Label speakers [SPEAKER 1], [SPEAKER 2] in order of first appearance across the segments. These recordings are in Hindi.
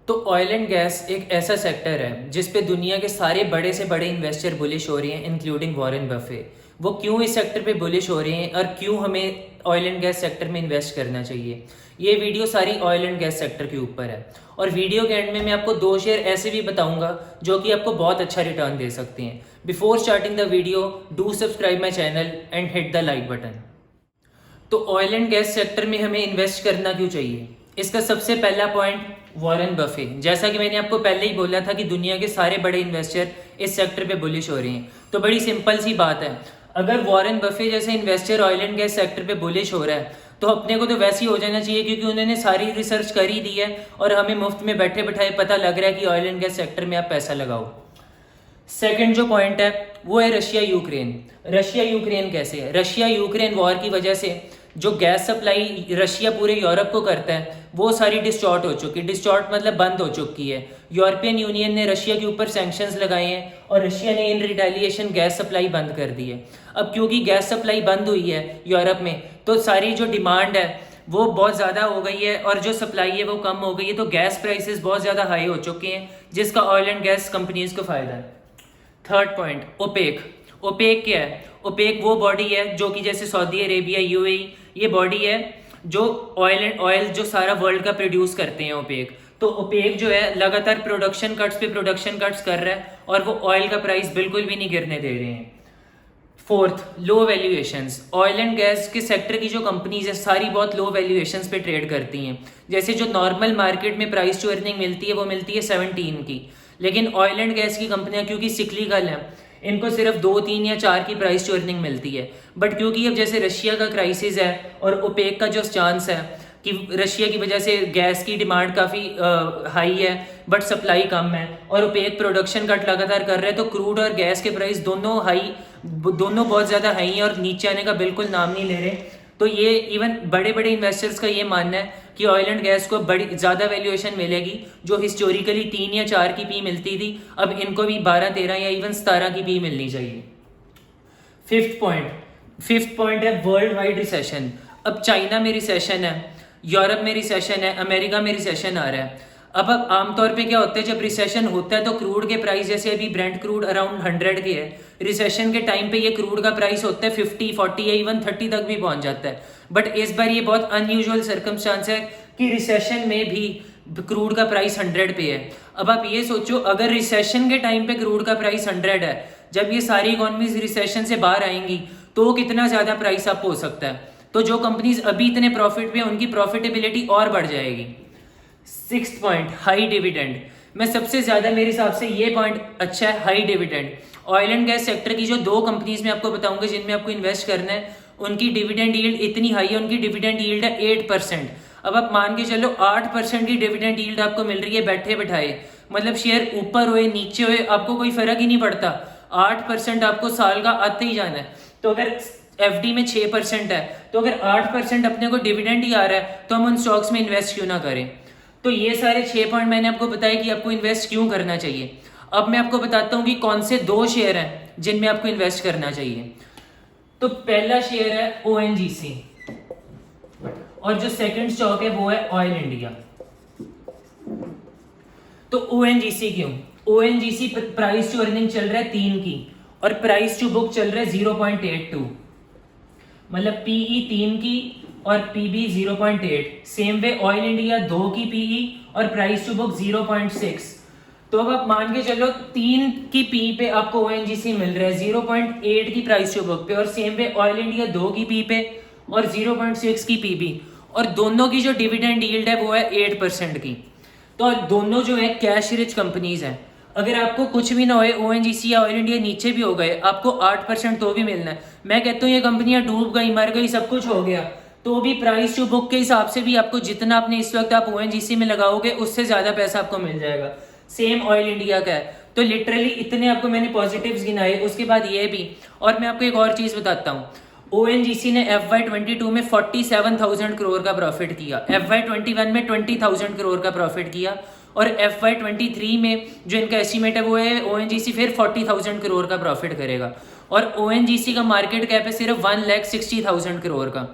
[SPEAKER 1] तो ऑयल एंड गैस एक ऐसा सेक्टर है जिस पे दुनिया के सारे बड़े से बड़े इन्वेस्टर बुलिश हो रहे हैं, इंक्लूडिंग वॉरेन बफे। वो क्यों इस सेक्टर पे बुलिश हो रहे हैं और क्यों हमें ऑयल एंड गैस सेक्टर में इन्वेस्ट करना चाहिए, ये वीडियो सारी ऑयल एंड गैस सेक्टर के ऊपर है। और वीडियो के एंड में मैं आपको 2 शेयर ऐसे भी बताऊंगा जो कि आपको बहुत अच्छा रिटर्न दे सकते हैं। Before starting the video, do subscribe my channel and hit the like button. तो ऑयल एंड गैस सेक्टर में हमें इन्वेस्ट करना क्यों चाहिए, इसका सबसे पहला पॉइंट वॉरेन बफे। जैसा कि मैंने आपको पहले ही बोला था कि दुनिया के सारे बड़े इन्वेस्टर इस सेक्टर पे बुलिश हो रहे हैं। तो बड़ी सिंपल सी बात है, अगर वॉरेन बफे जैसे investor oil and gas sector पे बुलिश हो रहा है तो अपने को तो वैसे ही हो जाना चाहिए, क्योंकि उन्होंने सारी रिसर्च कर ही दी है और हमें मुफ्त में बैठे बैठाए पता लग रहा है कि ऑयल एंड गैस सेक्टर में आप पैसा लगाओ। सेकंड जो पॉइंट है वो है रशिया यूक्रेन। रशिया यूक्रेन कैसे है? रशिया यूक्रेन वॉर की वजह से जो गैस सप्लाई रशिया पूरे यूरोप को करता है वो सारी डिस्टॉर्ट हो चुकी है। डिस्टॉर्ट मतलब बंद हो चुकी है। यूरोपियन यूनियन ने रशिया के ऊपर सैंक्शंस लगाए हैं और रशिया ने इन रिटेलिएशन गैस सप्लाई बंद कर दी है। अब क्योंकि गैस सप्लाई बंद हुई है यूरोप में, तो सारी जो डिमांड है वो बहुत ज़्यादा हो गई है और जो सप्लाई है वो कम हो गई है। तो गैस प्राइसेस बहुत ज़्यादा हाई हो चुके हैं, जिसका ऑयल एंड गैस कंपनीज को फ़ायदा है। Third point, OPEC. ओपेक क्या है? ओपेक वो बॉडी है जो कि जैसे सऊदी अरेबिया, यूएई, ये बॉडी है जो ऑयल जो सारा वर्ल्ड का प्रोड्यूस करते हैं ओपेक। तो ओपेक जो है लगातार प्रोडक्शन कट्स पे प्रोडक्शन कट्स कर रहा है और वो ऑयल का प्राइस बिल्कुल भी नहीं गिरने दे रहे हैं। Fourth, low valuations. Oil and gas के सेक्टर की जो कंपनीज है सारी बहुत लो वैल्यूएशंस पे ट्रेड करती हैं। जैसे जो नॉर्मल मार्केट में प्राइस टू अर्निंग मिलती है वो मिलती है 17 की, लेकिन ऑयल एंड गैस की कंपनियां क्योंकि सिक्लिकल हैं इनको सिर्फ 2, 3 या 4 की प्राइस टू अर्निंग मिलती है। बट क्योंकि अब जैसे रशिया का क्राइसिस है और ओपेक का जो चांस है कि रशिया की वजह से गैस की डिमांड काफ़ी हाई है बट सप्लाई कम है और ओपेक प्रोडक्शन कट लगातार कर रहे हैं, तो क्रूड और गैस के प्राइस दोनों बहुत ज़्यादा हाई हैं और नीचे आने का बिल्कुल नाम नहीं ले रहे। तो ये इवन बड़े बड़े इन्वेस्टर्स का ये मानना है कि ऑयल एंड गैस को बड़ी ज़्यादा वैल्यूएशन मिलेगी। जो हिस्टोरिकली 3 या 4 की पी मिलती थी, अब इनको भी 12, 13 या इवन 17 की पी मिलनी चाहिए। फिफ्थ पॉइंट है वर्ल्ड वाइड रिसेशन। अब चाइना में रिसेशन है, यूरोप में रिसेशन है, अमेरिका में रिसेशन आ रहा है। अब आमतौर पे क्या होता है, जब रिसेशन होता है तो क्रूड के प्राइस, जैसे अभी ब्रेंट क्रूड अराउंड 100 के है, रिसेशन के टाइम पे ये क्रूड का प्राइस होता है 50, 40 या इवन 30 तक भी पहुंच जाता है। बट इस बार ये बहुत अनयूजुअल सर्कमस्टांस है कि रिसेशन में भी क्रूड का प्राइस 100 पे है। अब आप ये सोचो, अगर रिसेशन के टाइम पे क्रूड का प्राइस 100 है, जब ये सारी इकोनॉमीज रिसेशन से बाहर आएंगी तो कितना ज्यादा प्राइस अप हो सकता है। तो जो कंपनीज अभी इतने प्रॉफिट पे उनकी प्रॉफिटेबिलिटी और बढ़ जाएगी। 6th point, high dividend. मैं सबसे ज्यादा मेरे हिसाब से ये पॉइंट अच्छा है, high dividend. Oil and gas sector की जो 2 कंपनीज में आपको बताऊंगा जिनमें आपको इन्वेस्ट करना है, उनकी डिविडेंड यील्ड इतनी हाई है, उनकी डिविडेंड यील्ड है 8%। अब आप मान के चलो 8% की डिविडेंड यील्ड आपको मिल रही है बैठे बैठाए, मतलब शेयर ऊपर हुए नीचे हुए आपको कोई फर्क ही नहीं पड़ता, 8% आपको साल का आते ही जाना है। तो अगर एफडी में 6% है तो अगर 8% अपने को डिविडेंड ही आ रहा है तो हम उन स्टॉक्स में इन्वेस्ट क्यों ना करें। तो ये सारे 6 पॉइंट मैंने आपको बताया कि आपको इन्वेस्ट क्यों करना चाहिए। अब मैं आपको बताता हूँ कि कौन से 2 शेयर हैं जिनमें आपको इन्वेस्ट करना चाहिए। तो पहला शेयर है ओएनजीसी और जो सेकंड स्टॉक है वो है ऑयल इंडिया। तो ओएनजीसी क्यों? ओएनजीसी प्राइस टू अर्निंग चल रहा है 3 की और प्राइस टू बुक चल रहा है 0.82, मतलब पीई 3 की और PB 0.8। Same way Oil India 2 की पीई और प्राइस टू बुक 0.6। तो अब आप मान के चलो 3 की पी पे आपको ओएनजीसी मिल रहा है 0.8 की प्राइस टू बुक पे, और सेम वे ऑयल इंडिया 2 की पी पे और 0.6 की पीबी, और दोनों की जो डिविडेंड यील्ड है वो है 8% की। तो दोनों जो है कैश रिच कंपनीज हैं। अगर आपको कुछ भी ना होए, ओएनजीसी या ऑयल इंडिया नीचे भी हो गए, आपको 8% तो भी मिलना है। मैं कहता हूँ ये कंपनियां डूब गई, मर गई, सब कुछ हो गया, तो भी प्राइस टू बुक के हिसाब से भी आपको जितना आपने इस वक्त आप ओएनजीसी में लगाओगे उससे ज्यादा पैसा आपको मिल जाएगा। सेम ऑयल इंडिया का है। तो लिटरली इतने आपको मैंने पॉजिटिव्स गिनाए, उसके बाद ये भी। और मैं आपको एक और चीज बताता हूँ, ओएनजीसी ने FY22 में 47,000 करोड़ का प्रॉफिट किया, FY21 में 20,000 करोड़ का प्रॉफिट किया, और FY23 में जो इनका एस्टिमेट है वो है ओएनजीसी फिर 40,000 करोड़ का प्रॉफिट करेगा। और ओएनजीसी का मार्केट कैप है सिर्फ 1,60,000 करोड़ का।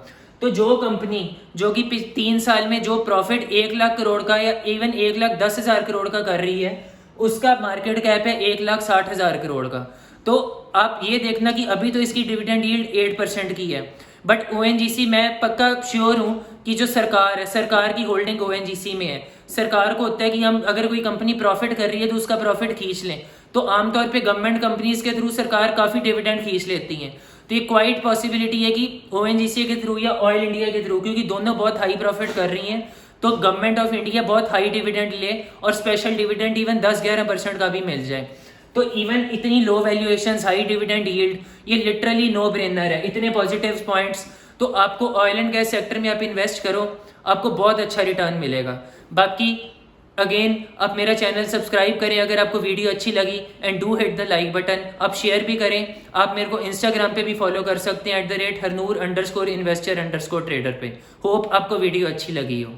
[SPEAKER 1] तो जो कंपनी जो कि 3 साल में जो प्रॉफिट 1 लाख करोड़ का या इवन 1,10,000 करोड़ का कर रही है, उसका मार्केट कैप है 1,60,000 करोड़ का। तो आप ये देखना कि अभी तो इसकी डिविडेंड यील्ड 8% की है, बट ओएनजीसी मैं पक्का श्योर हूँ कि जो सरकार है, सरकार की होल्डिंग ओएनजीसी में है। सरकार को होता है कि हम अगर कोई कंपनी प्रॉफिट कर रही है तो उसका प्रॉफिट खींच लें, तो आमतौर पे गवर्नमेंट कंपनीज के थ्रू सरकार काफ़ी डिविडेंड खींच लेती हैं। तो ये क्वाइट पॉसिबिलिटी है कि ओएनजीसी के थ्रू या ऑयल इंडिया के थ्रू, क्योंकि दोनों बहुत हाई प्रॉफिट कर रही हैं, तो गवर्नमेंट ऑफ इंडिया बहुत हाई डिविडेंड ले और स्पेशल डिविडेंड इवन 10-11% का भी मिल जाए। तो इवन इतनी लो वैल्यूएशन, हाई डिविडेंड यील्ड, ये लिटरली नो ब्रेनर है। इतने पॉजिटिव पॉइंट्स, तो आपको ऑयल एंड गैस सेक्टर में आप इन्वेस्ट करो, आपको बहुत अच्छा रिटर्न मिलेगा। बाकी अगेन आप मेरा चैनल सब्सक्राइब करें अगर आपको वीडियो अच्छी लगी, and do hit the like button. आप शेयर भी करें। आप मेरे को इंस्टाग्राम पे भी फॉलो कर सकते हैं @Harnoor_investor_trader पे। होप आपको वीडियो अच्छी लगी हो।